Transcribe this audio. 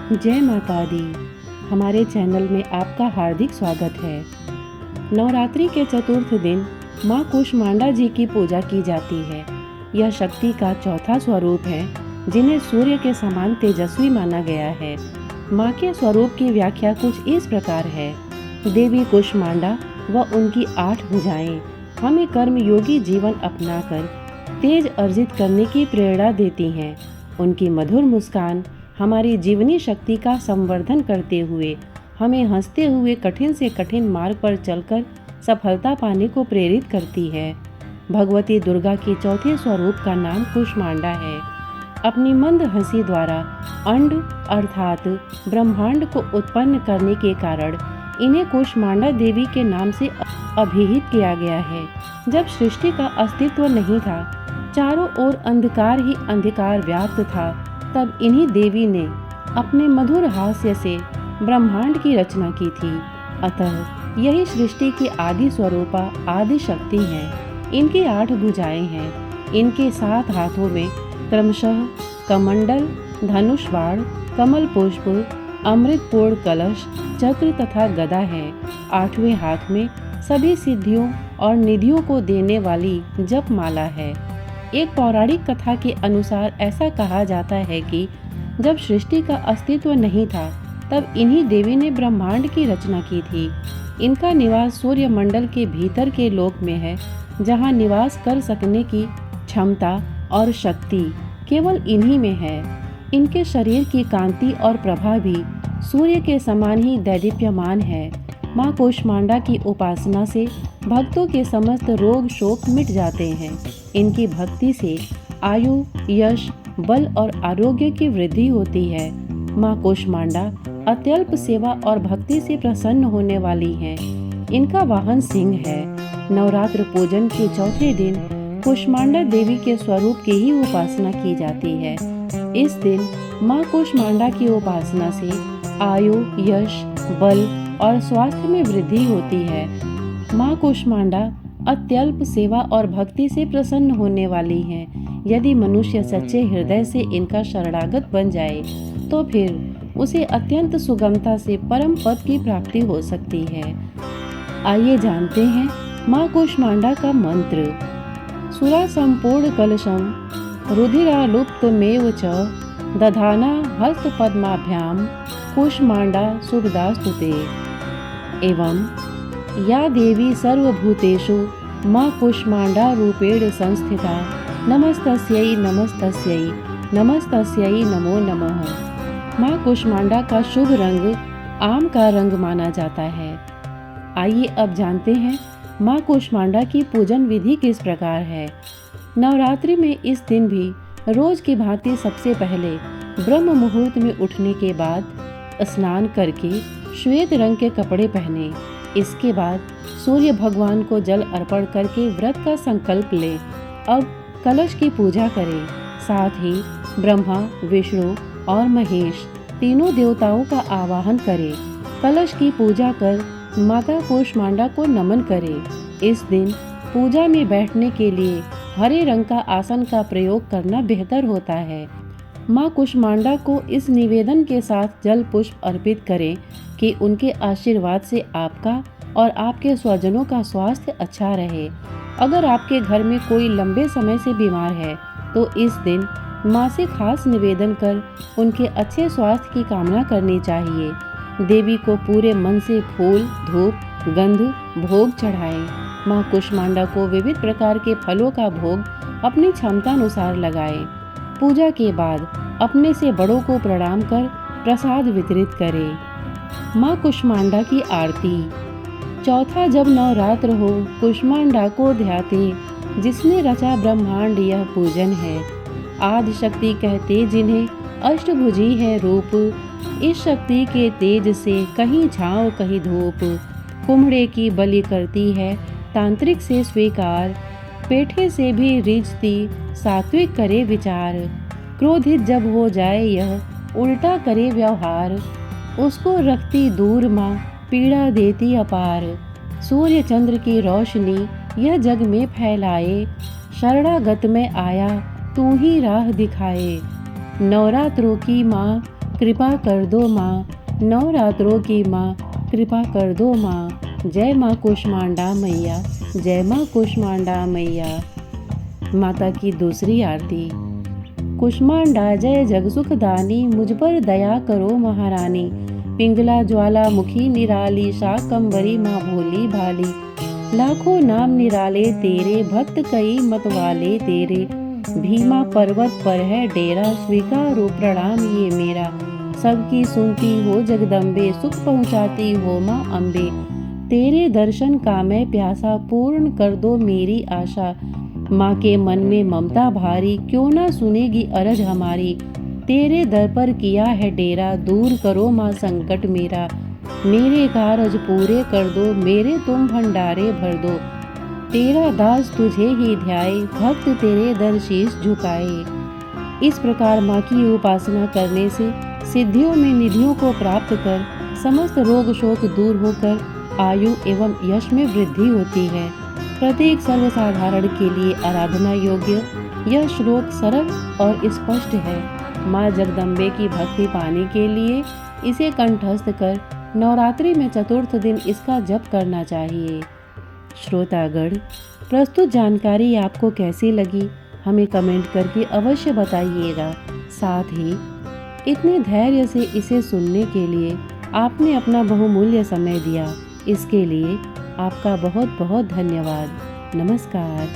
जय माता दी। हमारे चैनल में आपका हार्दिक स्वागत है। नवरात्रि के चतुर्थ दिन माँ कूष्मांडा जी की पूजा की जाती है। यह शक्ति का चौथा स्वरूप है जिन्हें सूर्य के समान तेजस्वी माना गया है। माँ के स्वरूप की व्याख्या कुछ इस प्रकार है। देवी कूष्मांडा व उनकी 8 भुजाएं हमें कर्मयोगी जीवन अपनाकर तेज अर्जित करने की प्रेरणा देती हैं। उनकी मधुर मुस्कान हमारी जीवनी शक्ति का संवर्धन करते हुए हमें हंसते हुए कठिन से कठिन मार्ग पर चलकर सफलता पाने को प्रेरित करती है। भगवती दुर्गा के चौथे स्वरूप का नाम कूष्मांडा है। अपनी मंद हंसी द्वारा अंड अर्थात ब्रह्मांड को उत्पन्न करने के कारण इन्हें कूष्मांडा देवी के नाम से अभिहित किया गया है। जब सृष्टि का अस्तित्व नहीं था, चारों ओर अंधकार ही अंधकार व्याप्त था, तब इन्हीं देवी ने अपने मधुर हास्य से ब्रह्मांड की रचना की थी। अतः यही सृष्टि की आदि स्वरूपा आदि शक्ति है। इनकी 8 भुजाएं हैं। इनके 7 हाथों में क्रमशः कमंडल, धनुष बाण, कमल पुष्प, अमृतपूर्ण कलश, चक्र तथा गदा है। 8वें हाथ में सभी सिद्धियों और निधियों को देने वाली जप माला है। एक पौराणिक कथा के अनुसार ऐसा कहा जाता है कि जब सृष्टि का अस्तित्व नहीं था, तब इन्हीं देवी ने ब्रह्मांड की रचना की थी। इनका निवास सूर्य मंडल के भीतर के लोक में है, जहां निवास कर सकने की क्षमता और शक्ति केवल इन्हीं में है। इनके शरीर की कांति और प्रभा भी सूर्य के समान ही दैदीप्यमान है। माँ कूष्मांडा की उपासना से भक्तों के समस्त रोग शोक मिट जाते हैं। इनकी भक्ति से आयु, यश, बल और आरोग्य की वृद्धि होती है। माँ कूष्मांडा अत्यल्प सेवा और भक्ति से प्रसन्न होने वाली हैं। इनका वाहन सिंह है। नवरात्र पूजन के चौथे दिन कूष्मांडा देवी के स्वरूप की ही उपासना की जाती है। इस दिन माँ कूष्मांडा की उपासना से आयु, यश, बल और स्वास्थ्य में वृद्धि होती है। माँ कूष्मांडा अत्यल्प सेवा और भक्ति से प्रसन्न होने वाली हैं। यदि मनुष्य सच्चे हृदय से इनका शरणागत बन जाए तो फिर उसे अत्यंत सुगमता से परम पद की प्राप्ति हो सकती है। आइए जानते हैं माँ कूष्मांडा का मंत्र। सुरा संपूर्ण कलशम रुधिरालुप्तमेव च दधाना हस्त पद्माभ्याम कूष्मांडा शुभदास्तुते। एवं या देवी सर्वभूतेषु माँ कूष्मांडा रूपेण संस्थिता नमस्तस्यै नमस्तस्यै नमस्तस्यै नमो नमः। माँ कूष्मांडा का शुभ रंग आम का रंग माना जाता है। आइए अब जानते हैं माँ कूष्मांडा की पूजन विधि किस प्रकार है। नवरात्रि में इस दिन भी रोज की भांति सबसे पहले ब्रह्म मुहूर्त में उठने के बाद स्नान करके श्वेत रंग के कपड़े पहने। इसके बाद सूर्य भगवान को जल अर्पण करके व्रत का संकल्प ले। अब कलश की पूजा करें। साथ ही ब्रह्मा, विष्णु और महेश तीनों देवताओं का आवाहन करें। कलश की पूजा कर माता कूष्मांडा को नमन करें। इस दिन पूजा में बैठने के लिए हरे रंग का आसन का प्रयोग करना बेहतर होता है। माँ कूष्मांडा को इस निवेदन के साथ जल पुष्प अर्पित करें कि उनके आशीर्वाद से आपका और आपके स्वजनों का स्वास्थ्य अच्छा रहे। अगर आपके घर में कोई लंबे समय से बीमार है तो इस दिन माँ से खास निवेदन कर उनके अच्छे स्वास्थ्य की कामना करनी चाहिए। देवी को पूरे मन से फूल, धूप, गंध, भोग चढ़ाएं। माँ कूष्मांडा को विविध प्रकार के फलों का भोग अपनी क्षमतानुसार लगाएं। पूजा के बाद अपने से बड़ों को प्रणाम कर प्रसाद वितरित करें। माँ कूष्मांडा की आरती। चौथा जब नवरात्र हो कूष्मांडा को ध्याते, जिसने रचा ब्रह्मांड यह पूजन है। आदि शक्ति कहते जिन्हें अष्टभुजी है रूप। इस शक्ति के तेज से कहीं छाँव कहीं धूप। कुम्हड़े की बलि करती है तांत्रिक से स्वीकार। पेठे से भी रिझती सात्विक करे विचार। क्रोधित जब हो जाए यह उल्टा करे व्यवहार। उसको रखती दूर माँ पीड़ा देती अपार। सूर्य चंद्र की रोशनी यह जग में फैलाए। शरणागत में आया तू ही राह दिखाए। नवरात्रों की माँ कृपा कर दो माँ, नवरात्रों की माँ, कृपा कर दो माँ। जय माँ कुष्मांडा मैया, जय माँ कुष्मांडा मैया। माता की दूसरी आरती। कुष्मांडा जय जग सुखदानी, मुझ पर दया करो महारानी। पिंगला ज्वाला मुखी निराली, शाकंभरी माँ भोली भाली। लाखों नाम निराले तेरे, भक्त कई मतवाले तेरे। भीमा पर्वत पर है डेरा, स्वीकारो प्रणाम ये मेरा। सबकी सुनती हो जगदम्बे, सुख पहुँचाती हो माँ अम्बे। तेरे दर्शन का मैं प्यासा, पूर्ण कर दो मेरी आशा। माँ के मन में ममता भारी, क्यों ना सुनेगी अरज हमारी। तेरे दर पर किया है डेरा, दूर करो माँ संकट मेरा। मेरे कारज पूरे कर दो, मेरे तुम भंडारे भर दो। तेरा दास तुझे ही ध्याए, भक्त तेरे दर शीश झुकाए। इस प्रकार माँ की उपासना करने से सिद्धियों में निधियों को प्राप्त कर समस्त रोग शोक दूर होकर आयु एवं यश में वृद्धि होती है। प्रत्येक सर्वसाधारण के लिए आराधना योग्य यह श्लोक सरल और स्पष्ट है। माँ जगदम्बे की भक्ति पाने के लिए इसे कंठस्थ कर नवरात्रि में चतुर्थ दिन इसका जप करना चाहिए। श्रोतागण, प्रस्तुत जानकारी आपको कैसी लगी हमें कमेंट करके अवश्य बताइएगा। साथ ही इतने धैर्य से इसे सुनने के लिए आपने अपना बहुमूल्य समय दिया, इसके लिए आपका बहुत बहुत धन्यवाद। नमस्कार।